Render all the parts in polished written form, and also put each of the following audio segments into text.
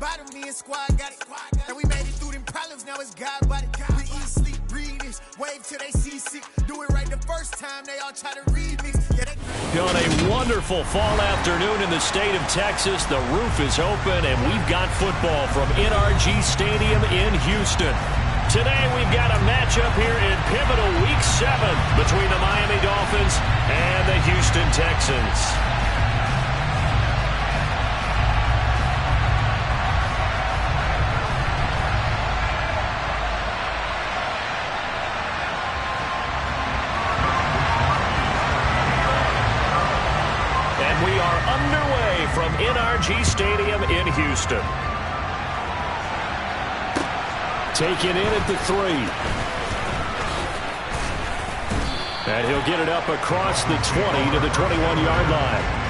bottom, me and squad got it. And we made it through them problems, now it's God body. We eat, sleep, breathe this, wave till they see sick. Do it right the first time, they all try to remix. On a wonderful fall afternoon in the state of Texas, the roof is open, and we've got football from NRG Stadium in Houston. Today we've got a matchup here in pivotal Week 7 between the Miami Dolphins and the Houston Texans. And we are underway from NRG Stadium in Houston. Taken in at the 3. And he'll get it up across the 20 to the 21-yard line.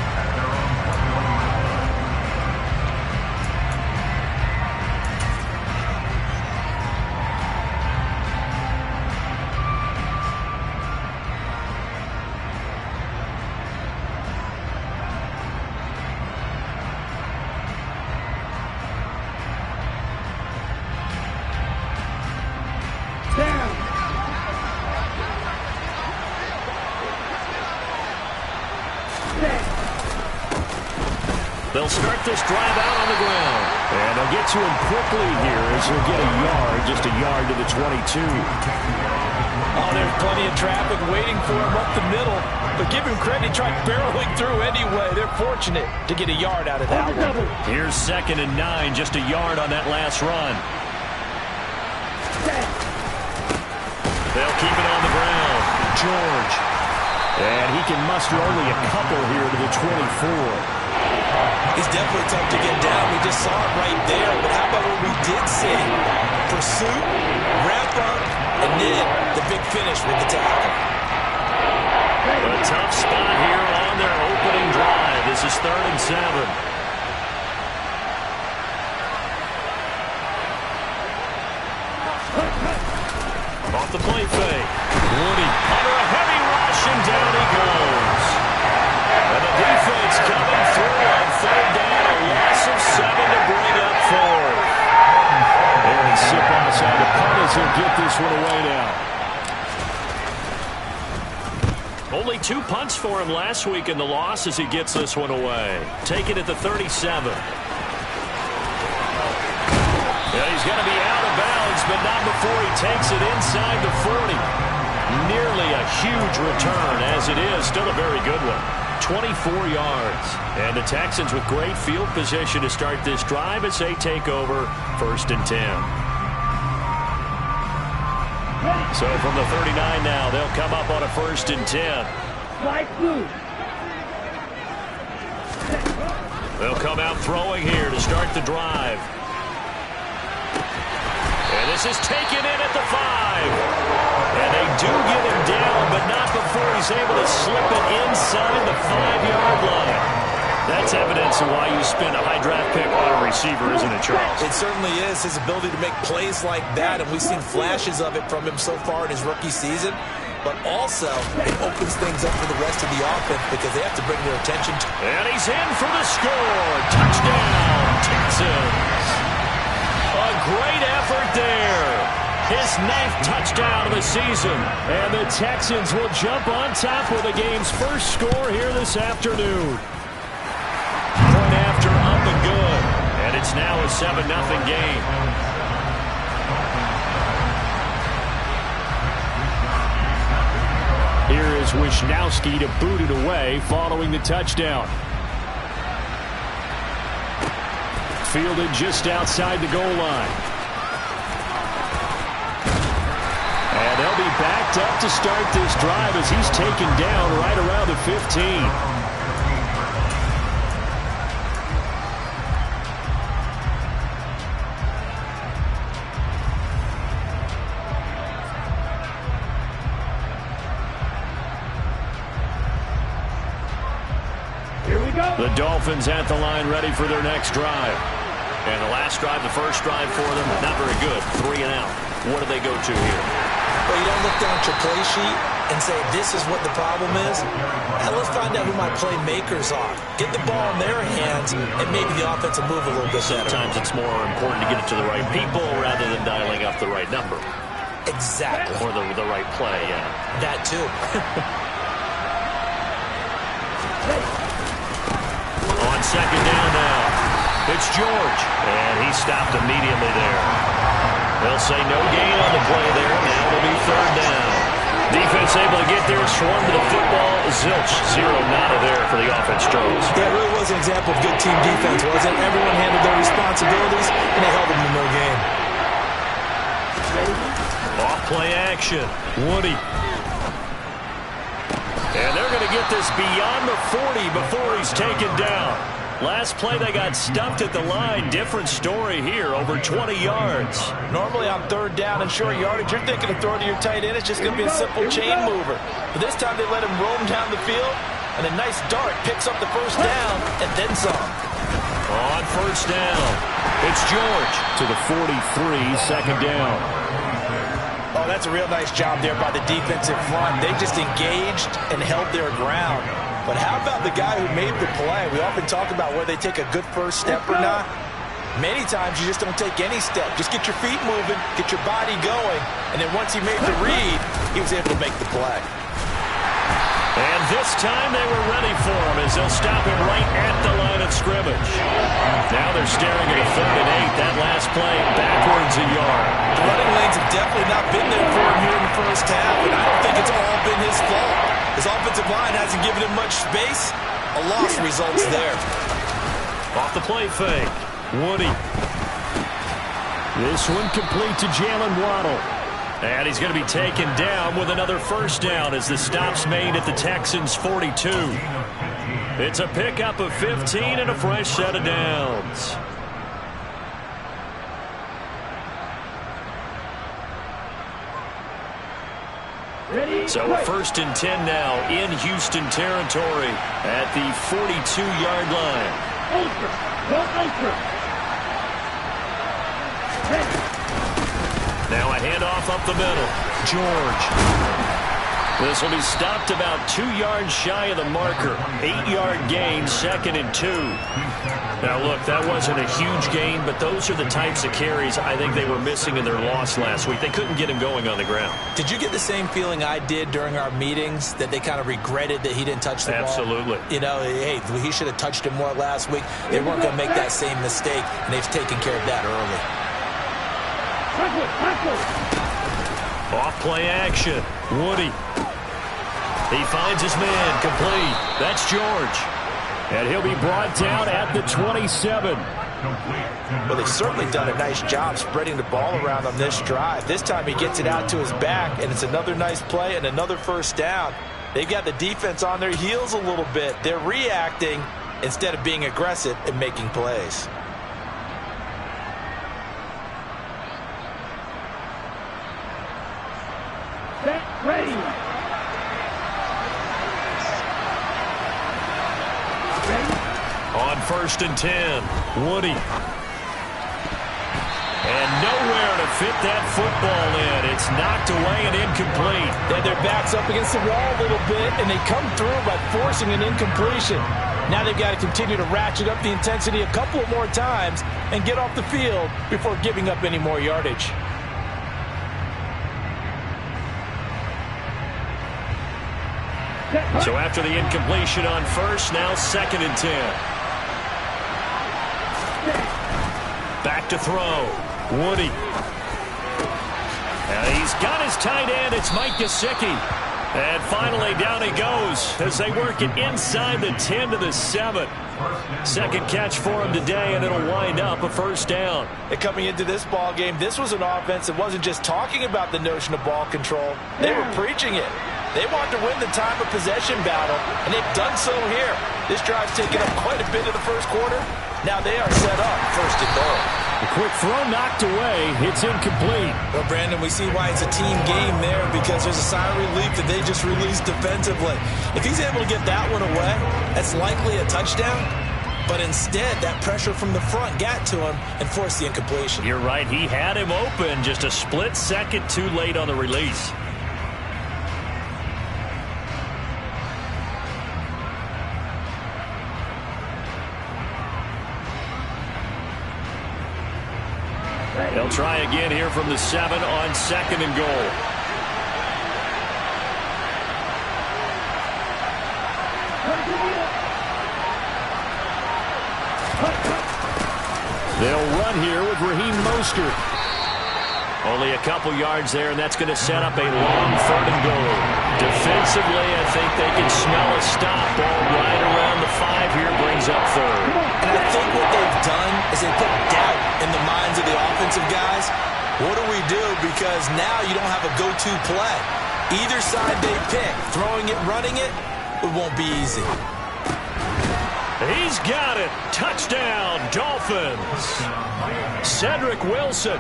They'll start this drive out on the ground. And they'll get to him quickly here as he'll get a yard, just a yard to the 22. Oh, there's plenty of traffic waiting for him up the middle. But give him credit, he tried barreling through anyway. They're fortunate to get a yard out of that one. Here's 2nd and 9, just a yard on that last run. They'll keep it on the ground. George. And he can muster only a couple here to the 24. He's definitely tough to get down. We just saw it right there. But how about what we did see? Pursuit, wrap up, and then the big finish with the tackle. A tough spot here on their opening drive. This is 3rd and 7. Off the play fake. Woody under a heavy rush, and down he goes. And the defense coming through on 3rd down. A loss of 7 to bring up 4th. Aaron Siposs on the punt as he'll get this one away now. Only 2 punts for him last week in the loss as he gets this one away. Taken at the 37. Yeah, he's going to be out of bounds, but not before he takes it inside the 40. Nearly a huge return as it is. Still a very good one. 24 yards. And the Texans with great field position to start this drive as they take over 1st and 10. So from the 39 now, they'll come up on a 1st and 10. They'll come out throwing here to start the drive. And this is taken in at the 5. And they do get him down, but not before he's able to slip it inside the 5-yard line. That's evidence of why you spend a high draft pick on a receiver, isn't it, Charles? It certainly is. His ability to make plays like that, and we've seen flashes of it from him so far in his rookie season. But also, it opens things up for the rest of the offense because they have to bring their attention to. And he's in for the score. Touchdown, Texans. A great effort there. His 9th touchdown of the season. And the Texans will jump on top with the game's first score here this afternoon. Point after up and good. And it's now a 7-0 game. Here is Wisnowski to boot it away following the touchdown. Fielded just outside the goal line. And they'll be backed up to start this drive as he's taken down right around the 15. Here we go. The Dolphins at the line ready for their next drive. And the last drive, the first drive for them, not very good. 3 and out. What do they go to here? Well, you don't look down at your play sheet. and say, this is what the problem is? And let's find out who my playmakers are. Get the ball in their hands, and maybe the offense will move a little bit better. Sometimes it's more important to get it to the right people rather than dialing up the right number. Exactly. Or the right play, yeah. That too. On second down now, it's George, and he stopped immediately there. They'll say no gain on the play there. Now it'll be third down. Defense able to get there, swarm to the football. Zilch, zero, nada there for the offense strokes. That really was an example of good team defense, wasn't it? Everyone handled their responsibilities, and they held them to no gain. Off play action, Woody. And they're going to get this beyond the 40 before he's taken down. Last play, they got stumped at the line. Different story here, over 20 yards. Normally on third down and short yardage, you're thinking of throwing to your tight end. It's just going to be a simple chain mover. But this time they let him roam down the field, and a nice dart picks up the first down and then some. On first down, it's George to the 43, second down. Oh, that's a real nice job there by the defensive front. They just engaged and held their ground. But how about the guy who made the play? We often talk about whether they take a good first step or not. Many times you just don't take any step. Just get your feet moving, get your body going, and then once he made the read, he was able to make the play. And this time they were ready for him as they'll stop him right at the line of scrimmage. Now they're staring at a 3rd and 8. That last play backwards a yard. The running lanes have definitely not been there for him here in the first half, and I don't think it's all been his fault. His offensive line hasn't given him much space. A loss results there. Off the play fake, Woody. This one complete to Jalen Waddle. And he's going to be taken down with another first down as the stop's made at the Texans' 42. It's a pickup of 15 and a fresh set of downs. So 1st and 10 now in Houston territory at the 42-yard line. Now a handoff up the middle. George. This will be stopped about 2 yards shy of the marker. 8-yard gain, 2nd and 2. Now, look, that wasn't a huge gain, but those are the types of carries I think they were missing in their loss last week. They couldn't get him going on the ground. Did you get the same feeling I did during our meetings, that they kind of regretted that he didn't touch the ball? Absolutely. You know, hey, he should have touched it more last week. They weren't going to make that same mistake, and they've taken care of that early. Off play action. Woody. He finds his man, complete. That's George. And he'll be brought down at the 27. Well, they've certainly done a nice job spreading the ball around on this drive. This time he gets it out to his back, and it's another nice play and another first down. They've got the defense on their heels a little bit. They're reacting instead of being aggressive and making plays. Set, ready. On 1st and 10, Woody. And nowhere to fit that football in. It's knocked away and incomplete. They had their backs up against the wall a little bit, and they come through by forcing an incompletion. Now they've got to continue to ratchet up the intensity a couple of more times and get off the field before giving up any more yardage. So after the incompletion on 1st, now 2nd and 10. Back to throw. Woody. And he's got his tight end. It's Mike Gesicki. And finally down he goes as they work it inside the 10 to the 7. Second catch for him today, and it'll wind up a first down. And coming into this ball game, this was an offense that wasn't just talking about the notion of ball control. They were preaching it. They want to win the time of possession battle, and they've done so here. This drive's taken up quite a bit of the first quarter. Now they are set up 1st and goal. A quick throw knocked away. It's incomplete. Well, Brandon, we see why it's a team game there, because there's a sigh of relief that they just released defensively. If he's able to get that one away, that's likely a touchdown. But instead, that pressure from the front got to him and forced the incompletion. You're right. He had him open. Just a split second too late on the release. They'll try again here from the 7 on 2nd and goal. They'll run here with Raheem Mostert. Only a couple yards there, and that's going to set up a long 3rd and goal. Defensively, I think they can smell a stop. Ball right around the 5 here, brings up 3rd. And I think what they've done is they put doubt in the minds of the offensive guys. What do we do? Because now you don't have a go-to play. Either side they pick, throwing it, running it, it won't be easy. He's got it. Touchdown, Dolphins. Cedric Wilson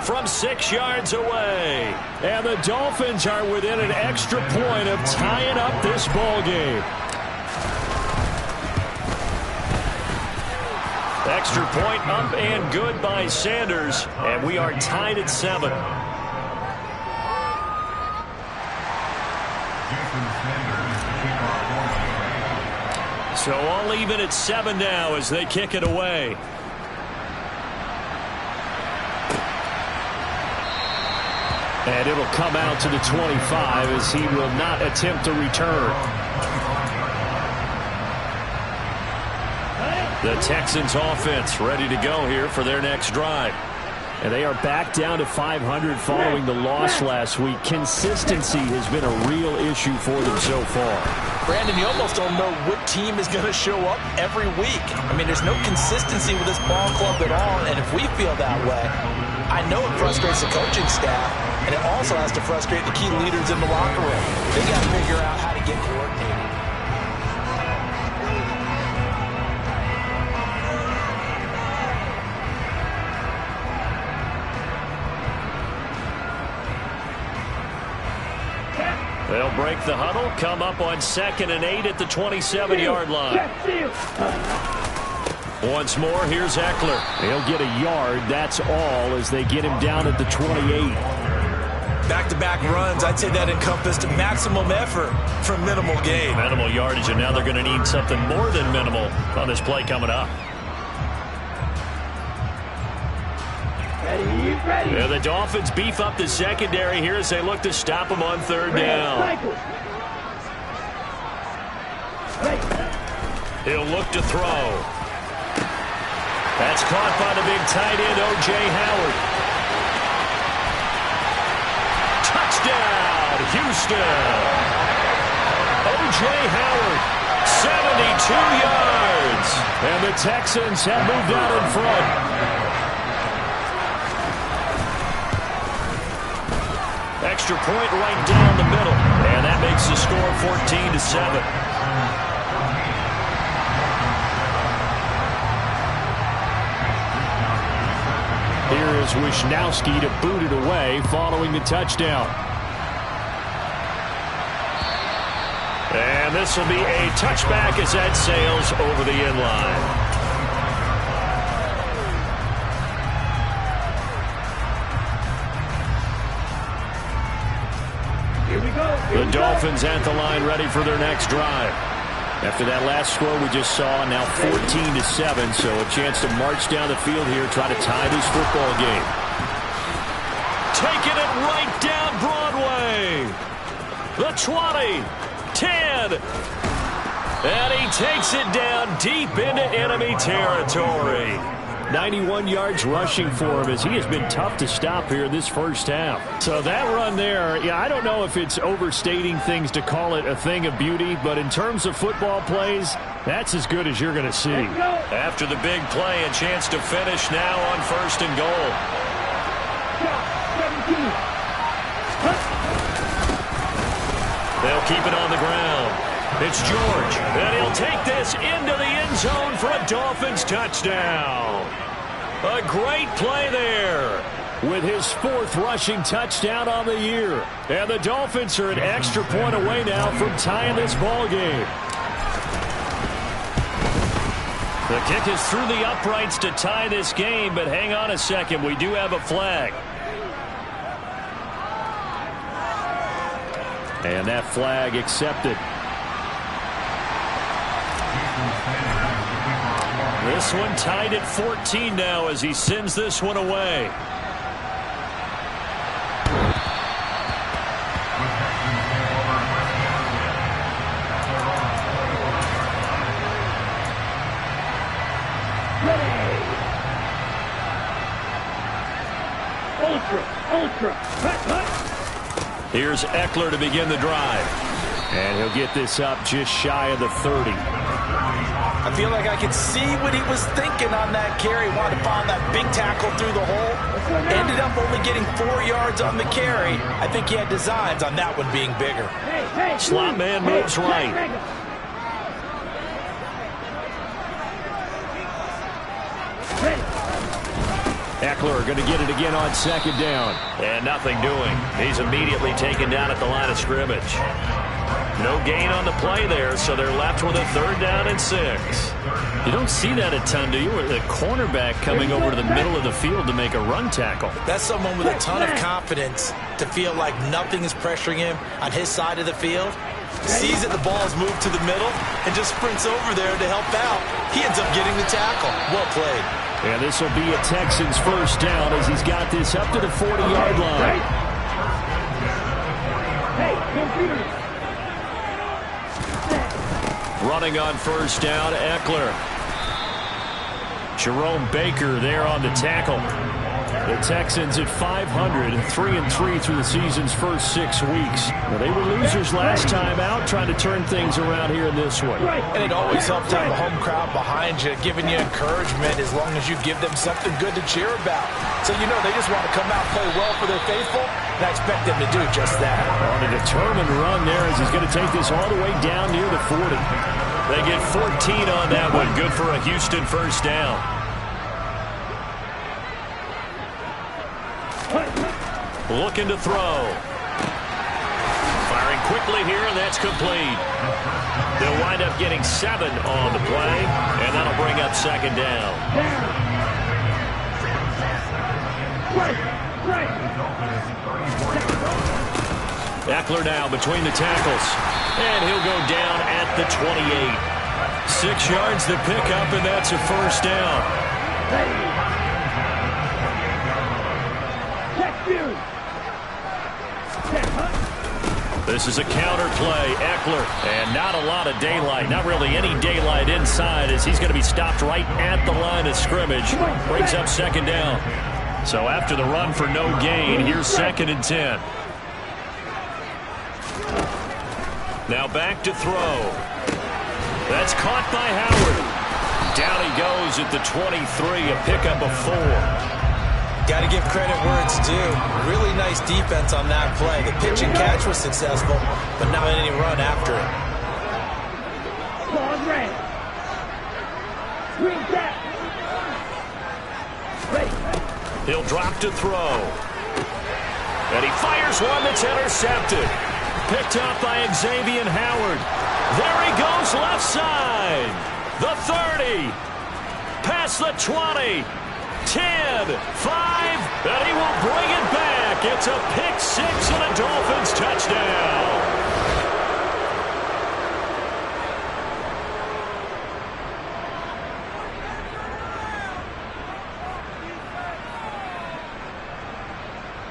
from 6 yards away. And the Dolphins are within an extra point of tying up this ball game. Extra point up and good by Sanders. And we are tied at 7. So all even at 7 now as they kick it away. And it'll come out to the 25 as he will not attempt to return. The Texans offense ready to go here for their next drive. And they are back down to 500 following the loss last week. Consistency has been a real issue for them so far. Brandon, you almost don't know what team is going to show up every week. I mean, there's no consistency with this ball club at all, and if we feel that way, I know it frustrates the coaching staff, and it also has to frustrate the key leaders in the locker room. They got to figure out how to get coordinated. They'll break the huddle, come up on 2nd and 8 at the 27-yard line. Once more, here's Eckler. He'll get a yard, that's all, as they get him down at the 28. Back-to-back runs, I'd say that encompassed maximum effort for minimal gain. Minimal yardage, and now they're going to need something more than minimal on this play coming up. Yeah, the Dolphins beef up the secondary here as they look to stop him on 3rd down. He'll look to throw. That's caught by the big tight end, O.J. Howard. Touchdown, Houston. O.J. Howard, 72 yards. And the Texans have moved out in front. Extra point right down the middle. And that makes the score 14-7. Here is Wisnowski to boot it away following the touchdown. And this will be a touchback as that sails over the end line. The Dolphins at the line ready for their next drive. After that last score we just saw, now 14-7, so a chance to march down the field here, try to tie this football game. Taking it right down Broadway. The 20, 10, and he takes it down deep into enemy territory. 91 yards rushing for him as he has been tough to stop here this first half. So that run there, yeah, I don't know if it's overstating things to call it a thing of beauty, but in terms of football plays, that's as good as you're going to see. After the big play, a chance to finish now on 1st and goal. They'll keep it on the ground. It's George, and he'll take this into the end zone for a Dolphins touchdown. A great play there with his 4th rushing touchdown on the year. And the Dolphins are an extra point away now from tying this ball game. The kick is through the uprights to tie this game, but hang on a second, we do have a flag. And that flag accepted. This one tied at 14 now as he sends this one away. Ultra. Cut. Here's Eckler to begin the drive. And he'll get this up just shy of the 30. I feel like I could see what he was thinking on that carry. Wanted to find that big tackle through the hole. Ended up only getting 4 yards on the carry. I think he had designs on that one being bigger. Slot man moves right. Eckler going to get it again on second down. And nothing doing. He's immediately taken down at the line of scrimmage. No gain on the play there, so they're left with a 3rd down and 6. You don't see that a ton, do you? With a cornerback coming over to the middle of the field to make a run tackle. That's someone with a ton of confidence to feel like nothing is pressuring him on his side of the field. Sees that the ball is moved to the middle and just sprints over there to help out. He ends up getting the tackle. Well played. And this will be a Texans 1st down as he's got this up to the 40-yard line. Running on 1st down, Eckler. Jerome Baker there on the tackle. The Texans at 500 and 3-3 through the season's first 6 weeks. Well, they were losers last time out, trying to turn things around here in this one. And it always helps to have a home crowd behind you, giving you encouragement as long as you give them something good to cheer about. So you know they just want to come out and play well for their faithful, and I expect them to do just that. On a determined run there as he's going to take this all the way down near the 40. They get 14 on that one. Good for a Houston 1st down. Looking to throw. Firing quickly here, and that's complete. They'll wind up getting 7 on the play, and that'll bring up 2nd down. Eckler now between the tackles, and he'll go down at the 28. 6 yards to pick up, and that's a 1st down. This is a counter play. Eckler, and not a lot of daylight. Not really any daylight inside as he's going to be stopped right at the line of scrimmage. Brings up 2nd down. So after the run for no gain, here's 2nd and 10. Now back to throw. That's caught by Howard. Down he goes at the 23, a pickup of 4. Got to give credit where it's due. Really nice defense on that play. The pitch and catch was successful, but not any run after it. He'll drop to throw. And he fires one that's intercepted. Picked up by Xavier Howard. There he goes left side. The 30. Past the 20. 10, 5, and he will bring it back. It's a pick 6 and a Dolphins touchdown.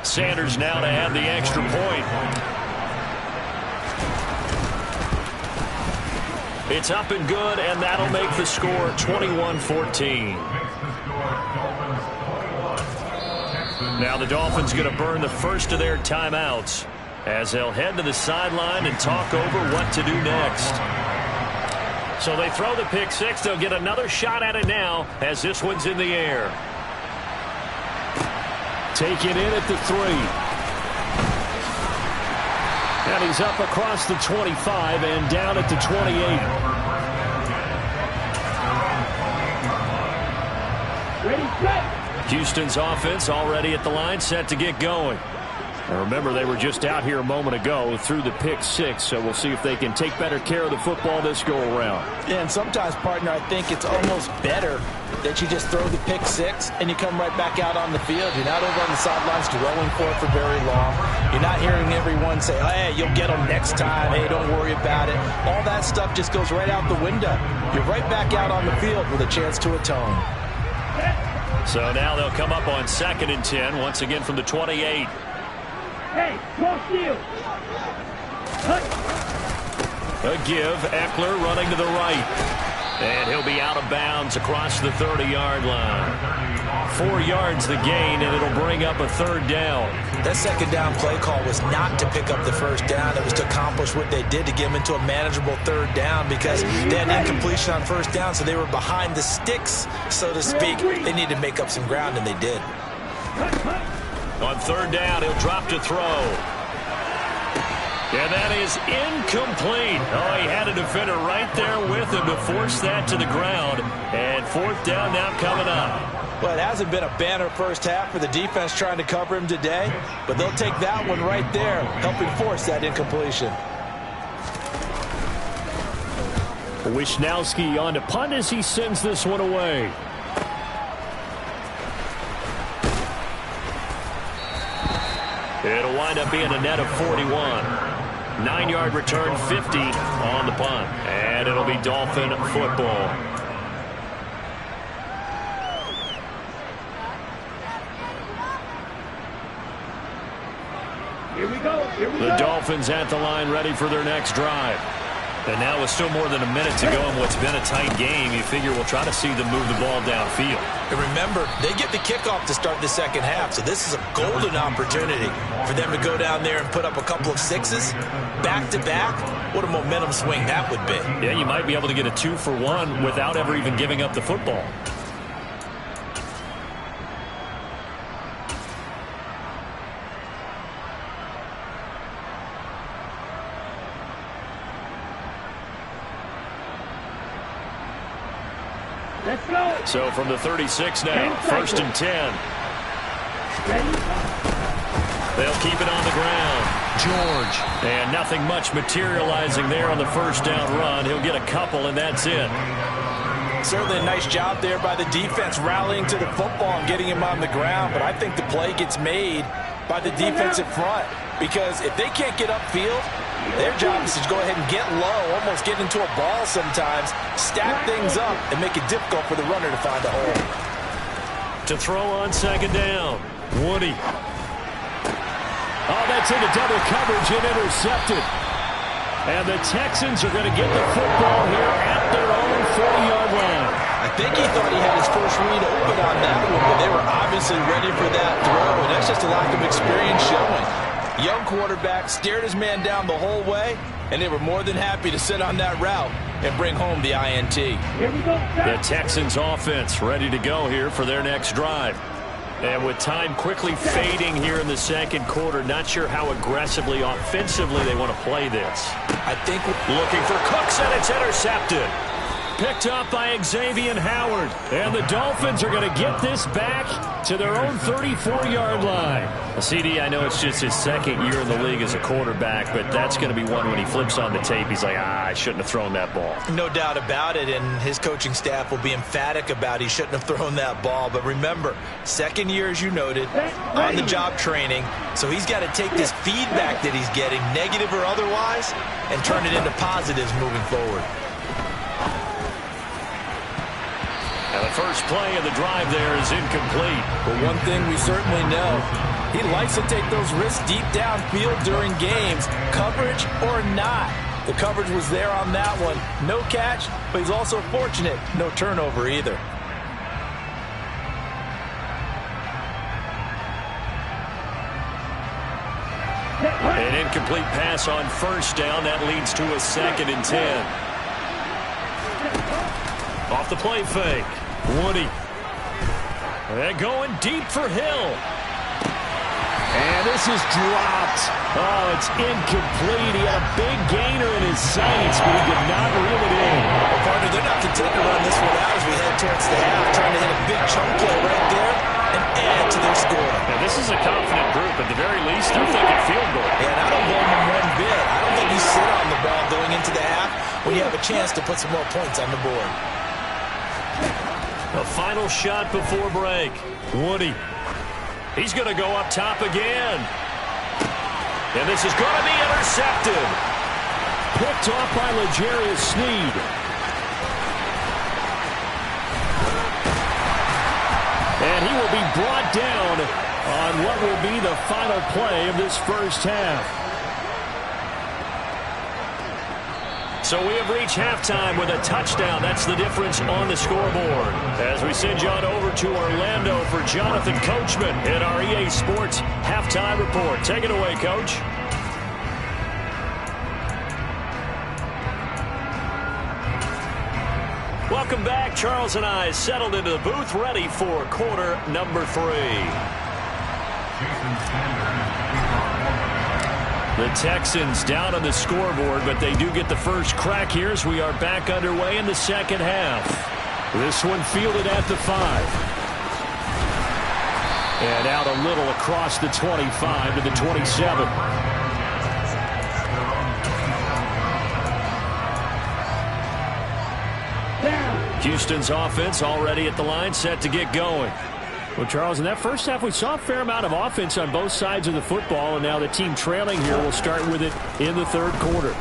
Sanders now to add the extra point. It's up and good, and that'll make the score 21-14. Now the Dolphins going to burn the first of their timeouts as they'll head to the sideline and talk over what to do next. So they throw the pick 6. They'll get another shot at it now as this one's in the air. Taken in at the 3. And he's up across the 25 and down at the 28. Ready, set. Houston's offense already at the line, set to get going. And remember, they were just out here a moment ago through the pick 6, so we'll see if they can take better care of the football this go-around. Yeah, and sometimes, partner, I think it's almost better that you just throw the pick 6 and you come right back out on the field. You're not over on the sidelines dwelling for it for very long. You're not hearing everyone say, hey, you'll get them next time. Hey, don't worry about it. All that stuff just goes right out the window. You're right back out on the field with a chance to atone. So now they'll come up on 2nd and 10, once again from the 28. Hey, cross you. A give. Eckler running to the right. And he'll be out of bounds across the 30-yard line. 4 yards the gain, and it'll bring up a 3rd down. That 2nd down play call was not to pick up the 1st down. It was to accomplish what they did, to get them into a manageable 3rd down, because they had incompletion on 1st down, so they were behind the sticks, so to speak. They needed to make up some ground, and they did. On 3rd down, he'll drop to throw. And that is incomplete. Oh, he had a defender right there with him to force that to the ground. And 4th down now coming up. Well, it hasn't been a banner first half for the defense trying to cover him today, but they'll take that one right there, helping force that incompletion. Wisnowski on to punt as he sends this one away. It'll wind up being a net of 41. 9-yard return, 50 on the punt. And it'll be Dolphin football. Here we go. The Dolphins at the line, ready for their next drive. And now with still more than a minute to go in what's been a tight game, you figure we'll try to see them move the ball downfield. And remember, they get the kickoff to start the 2nd half, so this is a golden opportunity for them to go down there and put up a couple of 6s back-to-back. What a momentum swing that would be. Yeah, you might be able to get a 2-for-1 without ever even giving up the football. Let's go. So from the 36 now, 1st and 10. They'll keep it on the ground. George. And nothing much materializing there on the 1st down run. He'll get a couple, and that's it. Certainly a nice job there by the defense rallying to the football and getting him on the ground, but I think the play gets made by the defensive front, because if they can't get upfield, their job is to go ahead and get low, almost get into a ball sometimes, stack things up, and make it difficult for the runner to find a hole. To throw on 2nd down, Woody. Oh, that's into double coverage and intercepted. And the Texans are going to get the football here at their own 40-yard line. I think he thought he had his first read open on that one, but they were obviously ready for that throw, and that's just a lack of experience showing. Young quarterback stared his man down the whole way, and they were more than happy to sit on that route and bring home the INT. Here we go. The Texans offense ready to go here for their next drive. And with time quickly fading here in the 2nd quarter, not sure how aggressively, offensively they want to play this. I think looking for Cooks, and it's intercepted. Picked up by Xavier Howard. And the Dolphins are going to get this back to their own 34-yard line. CD, I know it's just his 2nd year in the league as a quarterback, but that's going to be one when he flips on the tape, he's like, I shouldn't have thrown that ball. No doubt about it, and his coaching staff will be emphatic about he shouldn't have thrown that ball. But remember, 2nd year, as you noted, on-the-job training, so he's got to take this feedback that he's getting, negative or otherwise, and turn it into positives moving forward. And the first play of the drive there is incomplete. But one thing we certainly know, he likes to take those risks deep downfield during games, coverage or not. The coverage was there on that one. No catch, but he's also fortunate. No turnover either. An incomplete pass on 1st down. That leads to a 2nd and 10. Off the play fake. Woody. They're going deep for Hill. And this is dropped. Oh, it's incomplete. He had a big gainer in his sights, but he did not reel it in. Well, partner, they're not content to run this one out as we head towards the half, trying to hit a big chunk play right there and add to their score. Now, this is a confident group. At the very least, they're thinking field goal. Yeah, and I don't blame them one bit. I don't think you sit on the ball going into the half when you have a chance to put some more points on the board. A final shot before break. Woody. He's going to go up top again. And this is going to be intercepted. Picked off by L'Jarius Sneed. And he will be brought down on what will be the final play of this first half. So we have reached halftime with a touchdown. That's the difference on the scoreboard. As we send you on over to Orlando for Jonathan Coachman in our EA Sports Halftime Report. Take it away, Coach. Welcome back. Charles and I settled into the booth, ready for quarter number 3. The Texans down on the scoreboard, but they do get the first crack here as we are back underway in the second half. This one fielded at the 5. And out a little across the 25 to the 27. Houston's offense already at the line, set to get going. Well, Charles, in that first half, we saw a fair amount of offense on both sides of the football, and now the team trailing here will start with it in the third quarter.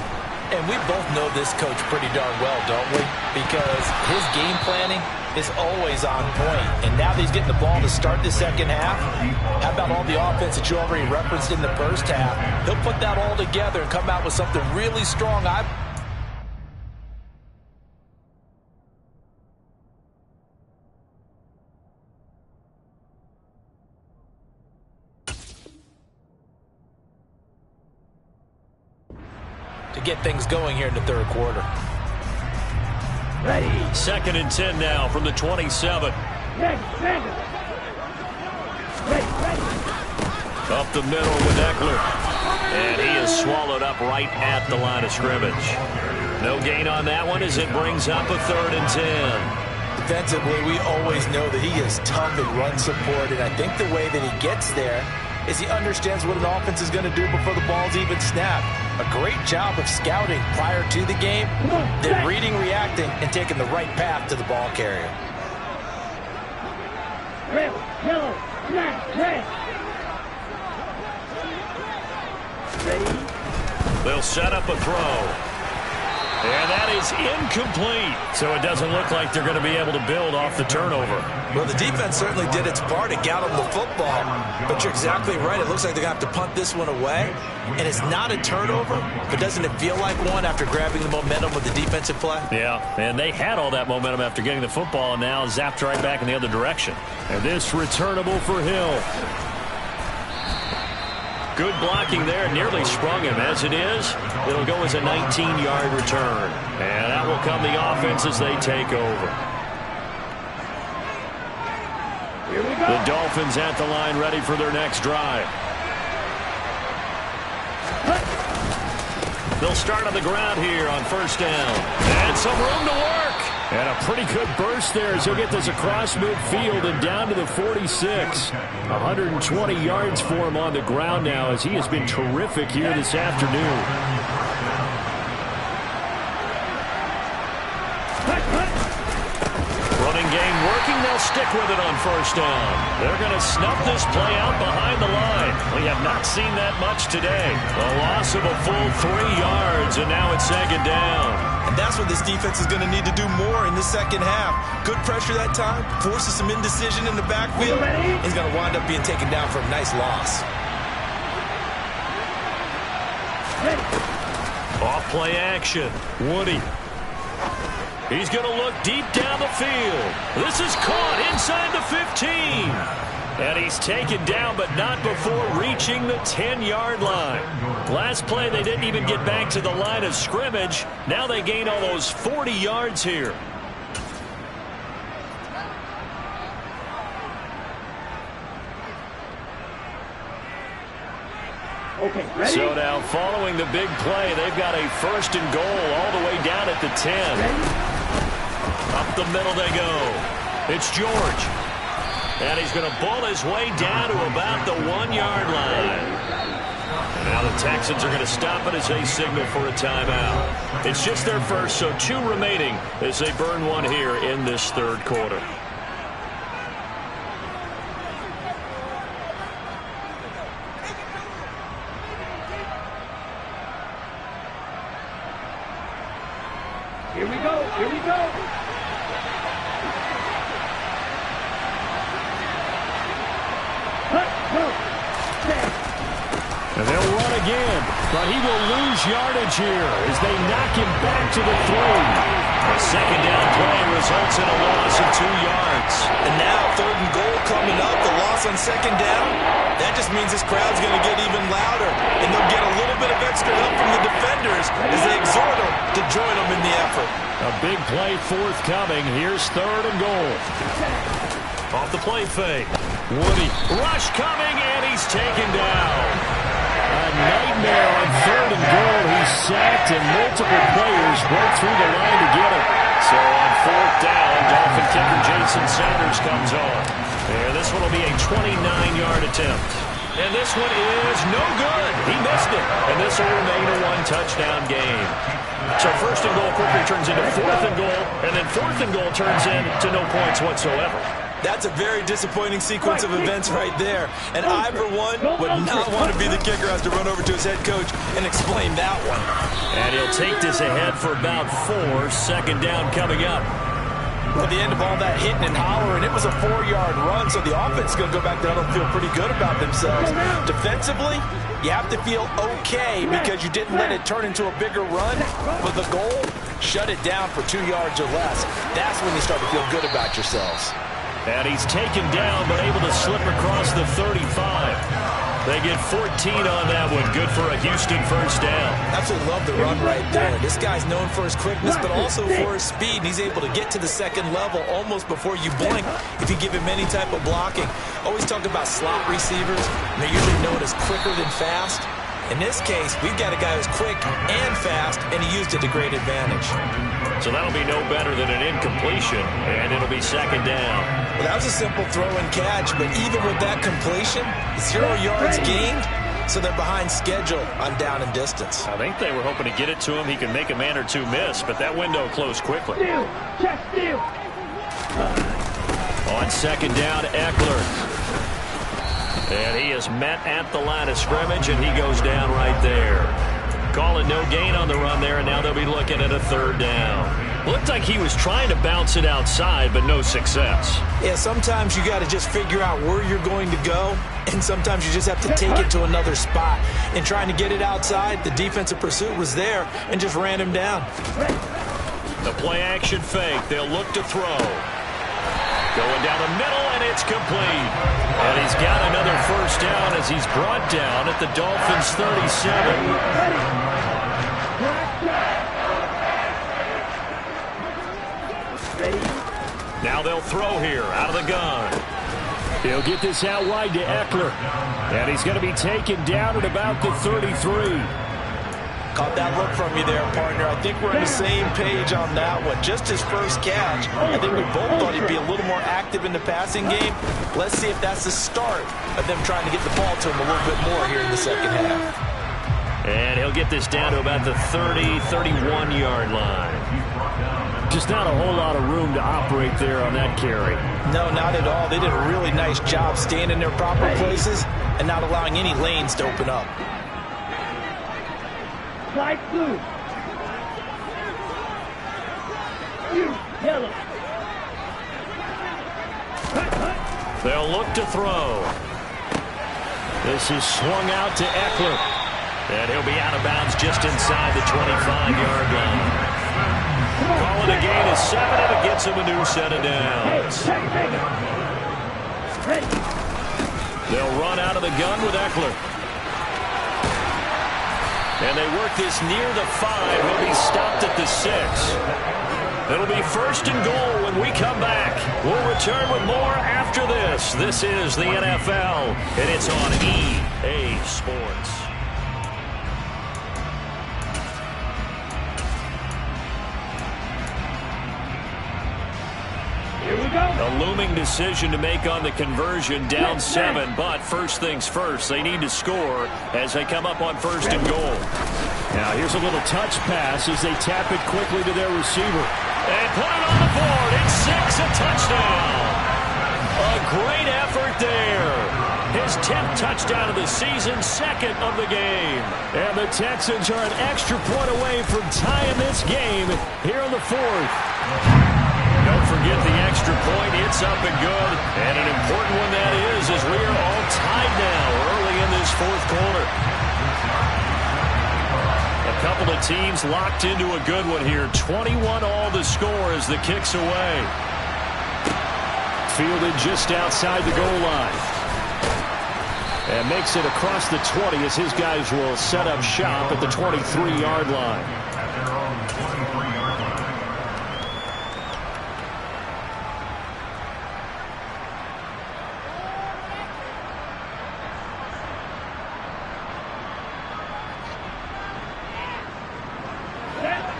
And we both know this coach pretty darn well, don't we? Because his game planning is always on point. And now that he's getting the ball to start the second half, how about all the offense that you already referenced in the first half? He'll put that all together and come out with something really strong. To get things going here in the third quarter. Ready. 2nd and 10 now from the 27. Ready. Up the middle with Eckler. And he is swallowed up right at the line of scrimmage. No gain on that one as it brings up a 3rd and 10. Defensively, we always know that he is tough in run support, and I think the way that he gets there is he understands what an offense is going to do before the ball's even snapped. A great job of scouting prior to the game, then reading, reacting, and taking the right path to the ball carrier. Red, yellow, black, red. Ready. They'll set up a throw. And that is incomplete. So it doesn't look like they're going to be able to build off the turnover. Well, the defense certainly did its part to get them the football. But you're exactly right. It looks like they're going to have to punt this one away. And it's not a turnover, but doesn't it feel like one after grabbing the momentum with the defensive play? Yeah, and they had all that momentum after getting the football and now zapped right back in the other direction. And this returnable for Hill. Good blocking there, nearly sprung him. As it is, it'll go as a 19-yard return. And that will come the offense as they take over. Here we go. The Dolphins at the line ready for their next drive. They'll start on the ground here on 1st down. And some room to work. And a pretty good burst there as he'll get this across midfield and down to the 46. 120 yards for him on the ground now as he has been terrific here this afternoon. Running game working. They'll stick with it on 1st down. They're going to snuff this play out behind the line. We have not seen that much today. A loss of a full 3 yards, and now it's 2nd down. And that's what this defense is going to need to do more in the second half. Good pressure that time, forces some indecision in the backfield. He's going to wind up being taken down for a nice loss. Off play action. Woody. He's going to look deep down the field. This is caught inside the 15. And he's taken down, but not before reaching the 10-yard line. Last play, they didn't even get back to the line of scrimmage. Now they gain almost 40 yards here. Okay, ready? So now, following the big play, they've got a 1st and goal all the way down at the 10. Up the middle they go. It's George. And he's going to bull his way down to about the 1-yard line. And now the Texans are going to stop it as they signal for a timeout. It's just their first, so 2 remaining as they burn one here in this third quarter. Here we go. Here we go. And they'll run again. but he will lose yardage here as they knock him back to the 3. A second down play results in a loss of 2 yards. And now 3rd and goal coming up. The loss on second down. That just means this crowd's going to get even louder. And they'll get a little bit of extra help from the defenders as they exhort them to join them in the effort. A big play forthcoming. Here's 3rd and goal. Off the play fake. Woody. Rush coming, and he's taken down. A nightmare on 3rd and goal. He's sacked, and multiple players broke through the line to get him. So on 4th down, Dolphin kicker Jason Sanders comes on. And this one will be a 29-yard attempt. And this one is no good. He missed it. And this will remain a 1-touchdown game. So 1st and goal quickly turns into 4th and goal, and then 4th and goal turns into no points whatsoever. That's a very disappointing sequence of events right there. And I, for one, would not want to be the kicker who has to run over to his head coach and explain that one. And he'll take this ahead for about 4. Second down coming up. At the end of all that hitting and hollering, it was a 4-yard run, so the offense is going to go back down and feel pretty good about themselves. Defensively, you have to feel okay because you didn't let it turn into a bigger run. But the goal, shut it down for 2 yards or less. That's when you start to feel good about yourselves. And he's taken down, but able to slip across the 35. They get 14 on that one. Good for a Houston first down. Absolutely love the run right there. This guy's known for his quickness, but also for his speed. He's able to get to the second level almost before you blink if you give him any type of blocking. Always talk about slot receivers. They're usually known as quicker than fast. In this case, we've got a guy who's quick and fast, and he used it to great advantage. So that'll be no better than an incompletion, and it'll be second down. Well, that was a simple throw and catch, but even with that completion, 0 yards gained, so they're behind schedule on down and distance. I think they were hoping to get it to him. He could make a man or two miss, but that window closed quickly. Steal. On second down, Eckler. And he is met at the line of scrimmage, and he goes down right there. Calling no gain on the run there, and now they'll be looking at a 3rd down. Looked like he was trying to bounce it outside, but no success. Yeah, sometimes you got to just figure out where you're going to go, and sometimes you just have to take it to another spot. And trying to get it outside, the defensive pursuit was there and just ran him down. The play-action fake. They'll look to throw. Going down the middle, and it's complete. And he's got another first down as he's brought down at the Dolphins' 37. Now they'll throw here out of the gun. He'll get this out wide to Eckler. And he's going to be taken down at about the 33. Caught that look from you there, partner. I think we're on the same page on that one. Just his first catch. I think we both thought he'd be a little more active in the passing game. Let's see if that's the start of them trying to get the ball to him a little bit more here in the second half. And he'll get this down to about the 30, 31-yard line. Just not a whole lot of room to operate there on that carry. No, not at all. They did a really nice job staying in their proper places and not allowing any lanes to open up. Light blue. Yellow. They'll look to throw. This is swung out to Eckler. And he'll be out of bounds just inside the 25-yard line. Calling a gain of 7, and it gets him a new set of downs. They'll run out of the gun with Eckler. And they work this near the 5. He'll be stopped at the 6. It'll be 1st and goal when we come back. We'll return with more after this. This is the NFL, and it's on EA Sports. A looming decision to make on the conversion, down 7, but first things first, they need to score as they come up on 1st and goal. Now here's a little touch pass as they tap it quickly to their receiver. And put it on the board. It's 6, a touchdown. A great effort there. His 10th touchdown of the season, 2nd of the game. And the Texans are an extra point away from tying this game here in the 4th. Don't forget the extra point. It's up and good. And an important one that is, as we are all tied now early in this 4th quarter. A couple of teams locked into a good one here. 21 all the score as the kick's away. Fielded just outside the goal line. And makes it across the 20 as his guys will set up shop at the 23-yard line.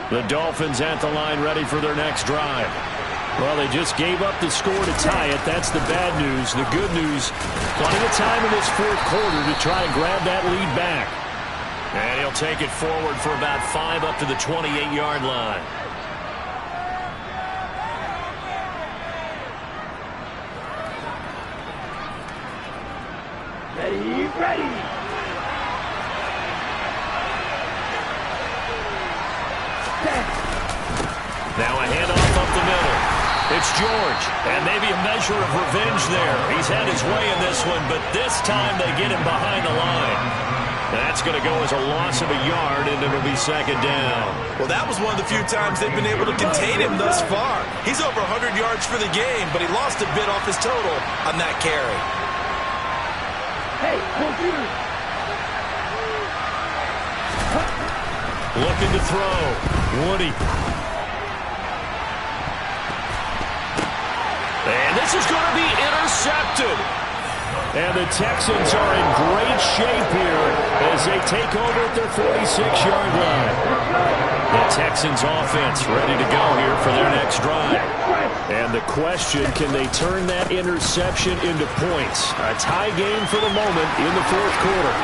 The Dolphins at the line ready for their next drive. Well, they just gave up the score to tie it. That's the bad news. The good news, plenty of time in this fourth quarter to try and grab that lead back. And he'll take it forward for about 5 up to the 28-yard line. Ready. Now a handoff up the middle. It's George, and maybe a measure of revenge there. He's had his way in this one, but this time they get him behind the line. That's going to go as a loss of a yard, and it'll be second down. Well, that was one of the few times they've been able to contain him thus far. He's over 100 yards for the game, but he lost a bit off his total on that carry. Hey, computer. Looking to throw. Woody. And this is going to be intercepted. And the Texans are in great shape here as they take over at their 46-yard line. The Texans offense ready to go here for their next drive. And the question, can they turn that interception into points? A tie game for the moment in the fourth quarter.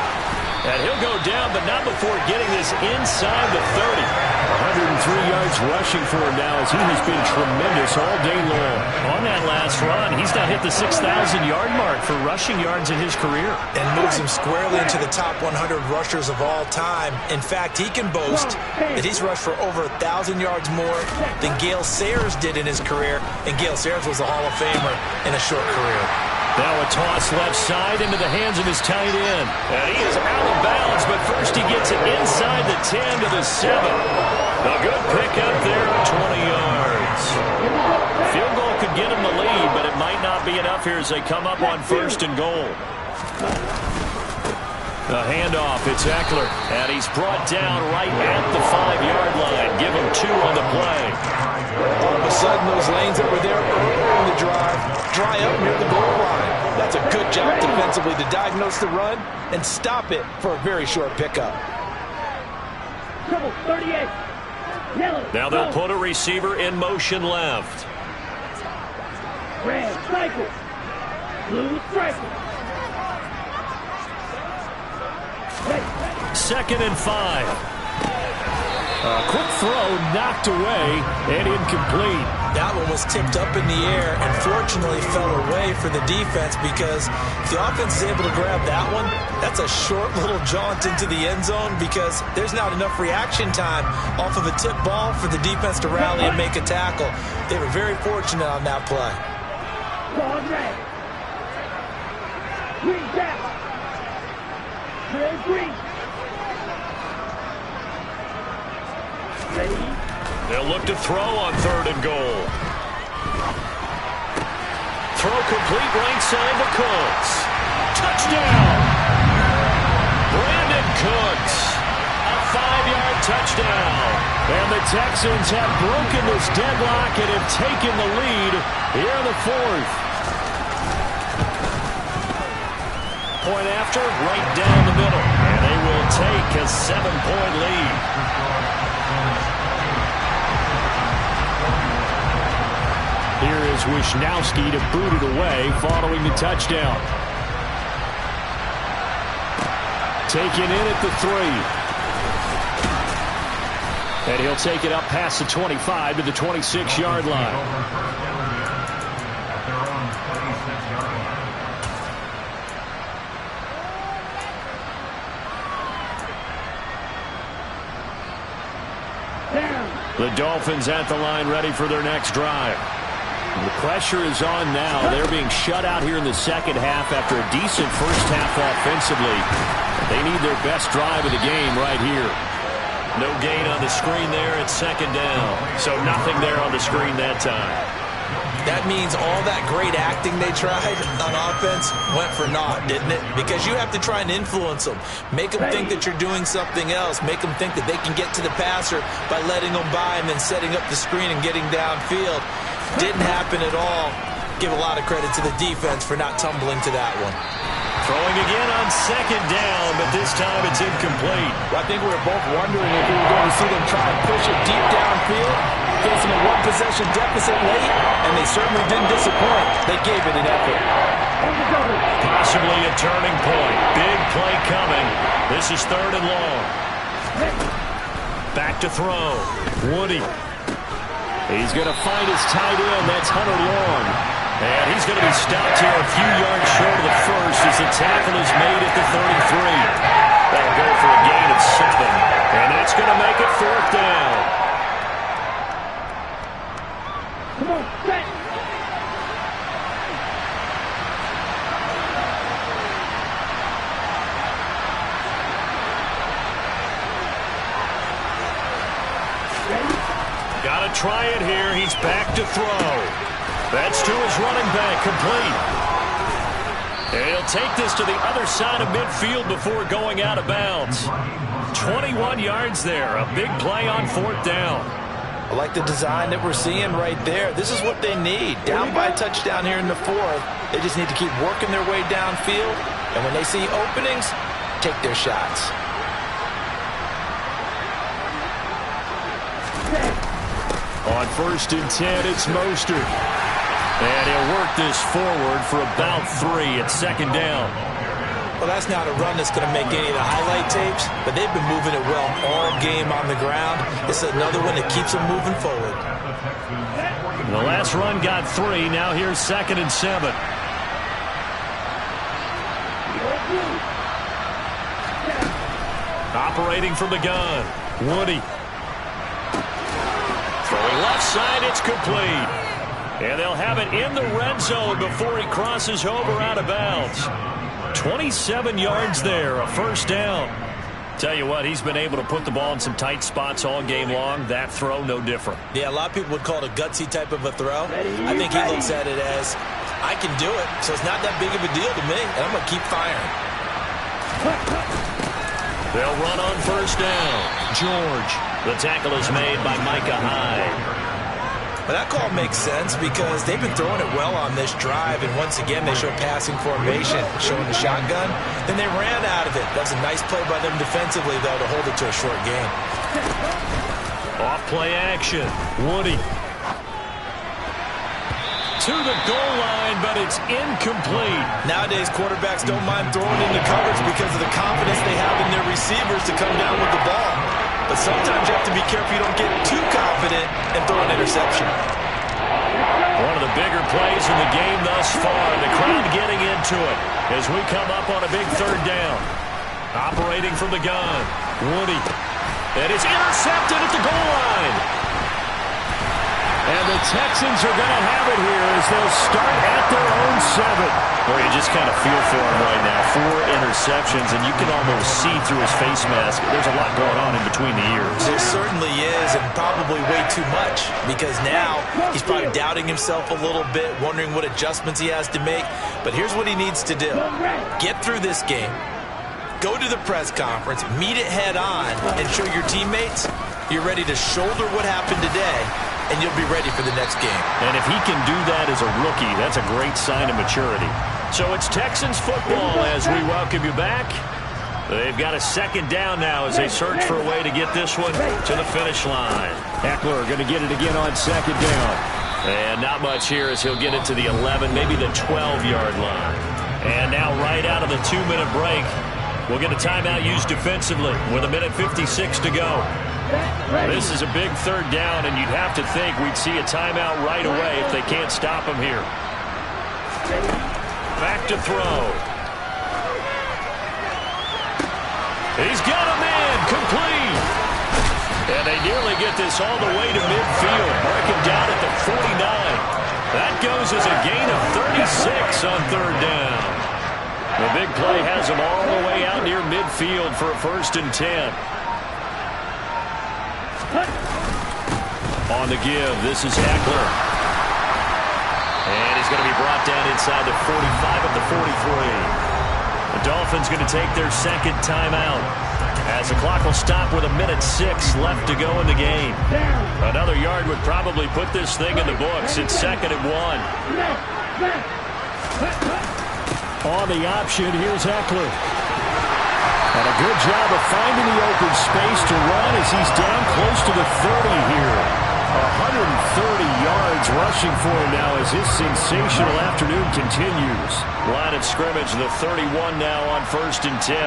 And he'll go down, but not before getting this inside the 30. 103 yards rushing for him now as he has been tremendous all day long. On that last run, he's now hit the 6,000-yard mark for rushing yards in his career. And moves him squarely into the top 100 rushers of all time. In fact, he can boast that he's rushed for over 1,000 yards more than Gale Sayers did in his career. And Gale Sayers was a Hall of Famer in a short career. Now a toss left side into the hands of his tight end. And he is out of bounds, but first he gets it inside the 10 to the 7. A good pickup there at 20 yards. Field goal could get him the lead, but it might not be enough here as they come up on first and goal. The handoff, it's Eckler, and he's brought down right at the 5-yard line. Give him 2 on the play. All of a sudden, those lanes that were there earlier in the drive dry up near the goal line. That's a good job defensively to diagnose the run and stop it for a very short pickup. Trouble, 38. Yellow. Now they'll put a receiver in motion left. Red, cycle. Blue, striker. Second and 5. A quick throw knocked away and incomplete. That one was tipped up in the air and fortunately fell away for the defense because if the offense is able to grab that one, that's a short little jaunt into the end zone because there's not enough reaction time off of a tip ball for the defense to rally and make a tackle. They were very fortunate on that play. Ball red. Green tap. Red, green. Ready. They'll look to throw on third and goal. Throw complete right side to Cooks. Touchdown! Brandon Cooks. A 5-yard touchdown. And the Texans have broken this deadlock and have taken the lead here in the fourth. Point after, right down the middle. And they will take a 7-point lead. Here is Wisnowski to boot it away following the touchdown. Taken in at the 3. And he'll take it up past the 25 to the 26-yard line. The Dolphins at the line ready for their next drive. The pressure is on now. They're being shut out here in the second half after a decent first half offensively. They need their best drive of the game right here. No gain on the screen there. It's second down. So nothing there on the screen that time. That means all that great acting they tried on offense went for naught, didn't it? Because you have to try and influence them. Make them think that you're doing something else. Make them think that they can get to the passer by letting them by and then setting up the screen and getting downfield. Didn't happen at all. Give a lot of credit to the defense for not tumbling to that one. Throwing again on second down, but this time it's incomplete. Well, I think we were both wondering if we were going to see them try and push it deep downfield, facing a one-possession deficit late, and they certainly didn't disappoint. They gave it an effort. Possibly a turning point. Big play coming. This is third and long. Back to throw. Woody. He's going to find his tight end. That's Hunter Long. And he's going to be stopped here a few yards short of the first as the tackle is made at the 33. That'll go for a gain of 7. And that's going to make it fourth down. Come on, set. Got to try it here. He's back to throw. That's to his running back, complete. And he'll take this to the other side of midfield before going out of bounds. 21 yards there. A big play on fourth down. I like the design that we're seeing right there. This is what they need. Down by a touchdown here in the fourth. They just need to keep working their way downfield. And when they see openings, take their shots. On 1st and 10, it's Mostert. And he'll work this forward for about 3 at second down. Well, that's not a run that's going to make any of the highlight tapes, but they've been moving it well all game on the ground. It's another one that keeps them moving forward. The last run got 3. Now here's 2nd and 7. Operating from the gun. Woody. Throwing left side, it's complete. And they'll have it in the red zone before he crosses over out of bounds. 27 yards there, a first down. Tell you what, he's been able to put the ball in some tight spots all game long. That throw, no different. Yeah, a lot of people would call it a gutsy type of a throw. I think he looks at it as, I can do it, so it's not that big of a deal to me, and I'm going to keep firing. They'll run on first down. George. The tackle is made by Micah Hyde. But that call makes sense because they've been throwing it well on this drive, and once again they show passing formation, showing the shotgun. Then they ran out of it. That was a nice play by them defensively, though, to hold it to a short gain. Off play action. Woody. To the goal line, but it's incomplete. Nowadays, quarterbacks don't mind throwing into coverage because of the confidence they have in their receivers to come down with the ball. But sometimes you have to be careful you don't get too confident and throw an interception. One of the bigger plays in the game thus far. The crowd getting into it as we come up on a big third down. Operating from the gun. Woody. And it's intercepted at the goal line. And the Texans are going to have it here as they'll start at their own 7. Well, you just kind of feel for him right now. 4 interceptions, and you can almost see through his face mask. There's a lot going on in between the ears. There certainly is, and probably way too much, because now he's probably doubting himself a little bit, wondering what adjustments he has to make. But here's what he needs to do. Get through this game. Go to the press conference, meet it head on, and show your teammates you're ready to shoulder what happened today, and you'll be ready for the next game. And if he can do that as a rookie, that's a great sign of maturity. So it's Texans football as we welcome you back. They've got a second down now as they search for a way to get this one to the finish line. Eckler going to get it again on second down. And not much here as he'll get it to the 11, maybe the 12-yard line. And now right out of the 2-minute break, we'll get a timeout used defensively with 1:56 to go. This is a big third down, and you'd have to think we'd see a timeout right away if they can't stop him here. Back to throw. He's got a man, complete. And they nearly get this all the way to midfield. Mark him down at the 49. That goes as a gain of 36 on third down. The big play has them all the way out near midfield for a 1st and 10. On the give, this is Eckler. And he's going to be brought down inside the 45 at the 43. The Dolphins going to take their second timeout, as the clock will stop with 1:06 left to go in the game. Another yard would probably put this thing in the books. It's 2nd and 1. On the option, here's Eckler. And a good job of finding the open space to run as he's down close to the 30 here. 130 yards rushing for him now as his sensational afternoon continues. Line of scrimmage, the 31 now on 1st and 10.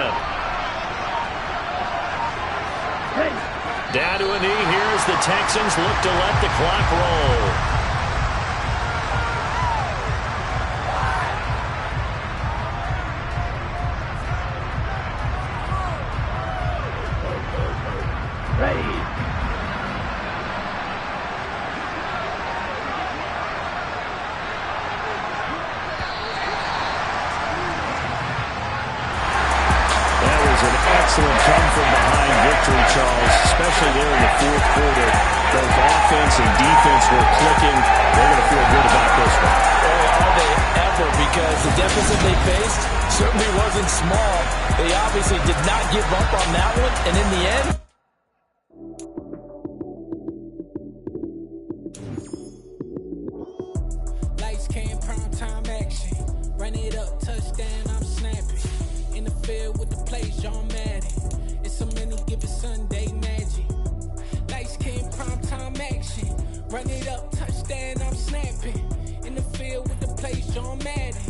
Down to a knee here as the Texans look to let the clock roll. Excellent come-from-behind victory, Charles, especially there in the 4th quarter. Both offense and defense were clicking. They're going to feel good about this one. Are they ever? Because the deficit they faced certainly wasn't small. They obviously did not give up on that one, and in the end, lights came, prime time action. Run it up, touchdown, I'm snapping. In the field with the plays, John Madden. It's so many, give it Sunday magic. Lights came, prime time action. Run it up, touchdown, I'm snapping. In the field with the plays, John Madden.